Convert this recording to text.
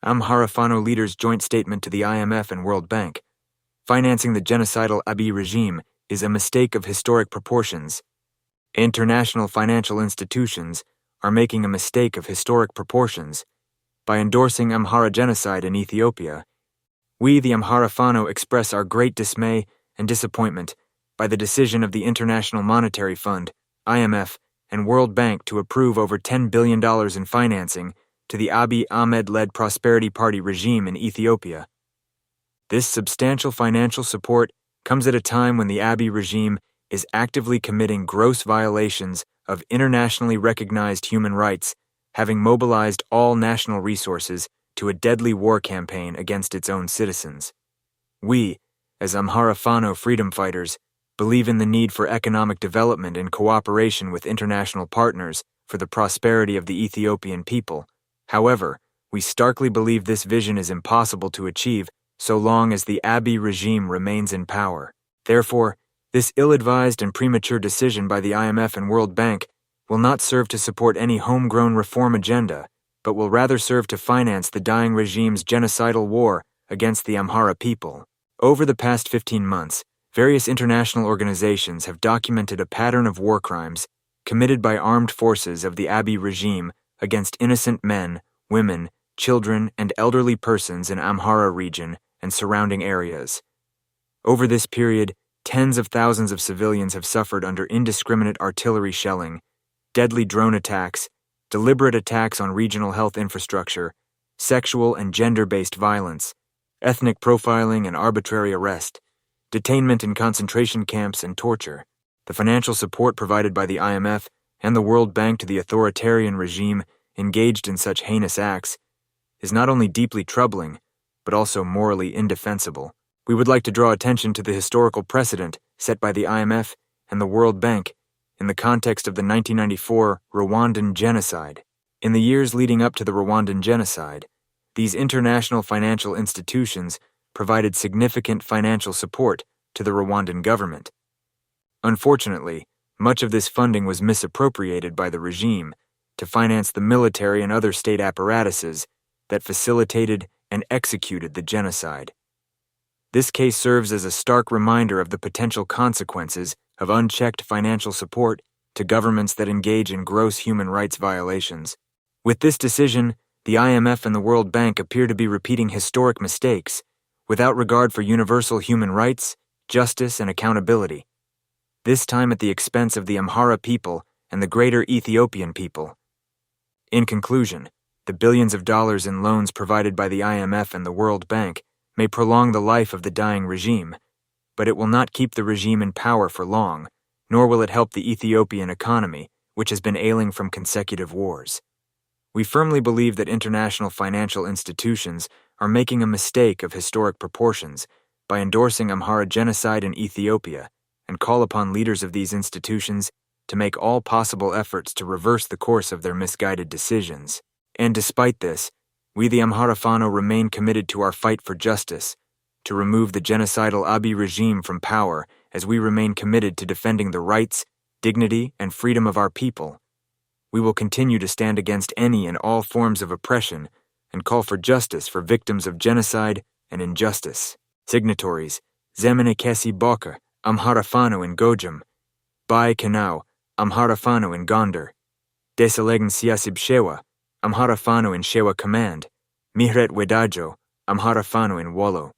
Amhara Fano leaders' joint statement to the IMF and World Bank. Financing the genocidal Abiy regime is a mistake of historic proportions. International financial institutions are making a mistake of historic proportions. By endorsing Amhara genocide in Ethiopia, we, the Amhara Fano, express our great dismay and disappointment by the decision of the International Monetary Fund, IMF, and World Bank to approve over $10 billion in financing to the Abiy Ahmed-led Prosperity Party regime in Ethiopia. This substantial financial support comes at a time when the Abiy regime is actively committing gross violations of internationally recognized human rights, having mobilized all national resources to a deadly war campaign against its own citizens. We, as Amhara Fano freedom fighters, believe in the need for economic development in cooperation with international partners for the prosperity of the Ethiopian people. However, we starkly believe this vision is impossible to achieve so long as the Abiy regime remains in power. Therefore, this ill-advised and premature decision by the IMF and World Bank will not serve to support any homegrown reform agenda, but will rather serve to finance the dying regime's genocidal war against the Amhara people. Over the past 15 months, various international organizations have documented a pattern of war crimes committed by armed forces of the Abiy regime against innocent men, women, children, and elderly persons in Amhara region and surrounding areas. Over this period, tens of thousands of civilians have suffered under indiscriminate artillery shelling, deadly drone attacks, deliberate attacks on regional health infrastructure, sexual and gender-based violence, ethnic profiling and arbitrary arrest, detainment in concentration camps and torture. The financial support provided by the IMF and the World Bank to the authoritarian regime engaged in such heinous acts is not only deeply troubling, but also morally indefensible. We would like to draw attention to the historical precedent set by the IMF and the World Bank in the context of the 1994 Rwandan genocide. In the years leading up to the Rwandan genocide, these international financial institutions provided significant financial support to the Rwandan government. Unfortunately, much of this funding was misappropriated by the regime to finance the military and other state apparatuses that facilitated and executed the genocide. This case serves as a stark reminder of the potential consequences of unchecked financial support to governments that engage in gross human rights violations. With this decision, the IMF and the World Bank appear to be repeating historic mistakes, without regard for universal human rights, justice, and accountability. This time at the expense of the Amhara people and the greater Ethiopian people. In conclusion, the billions of dollars in loans provided by the IMF and the World Bank may prolong the life of the dying regime, but it will not keep the regime in power for long, nor will it help the Ethiopian economy, which has been ailing from consecutive wars. We firmly believe that international financial institutions are making a mistake of historic proportions by endorsing Amhara genocide in Ethiopia, and call upon leaders of these institutions to make all possible efforts to reverse the course of their misguided decisions. And despite this, we the Amhara Fano remain committed to our fight for justice, to remove the genocidal Abiy regime from power, as we remain committed to defending the rights, dignity, and freedom of our people. We will continue to stand against any and all forms of oppression and call for justice for victims of genocide and injustice. Signatories: Zemene Kesi Boka, Amhara Fano in Gojam; Bai Kanau, Amhara Fano in Gondar; Deselegen Siasib Shewa, Amhara Fano in Shewa Command; Mihret Wedajo, Amhara Fano in Wollo.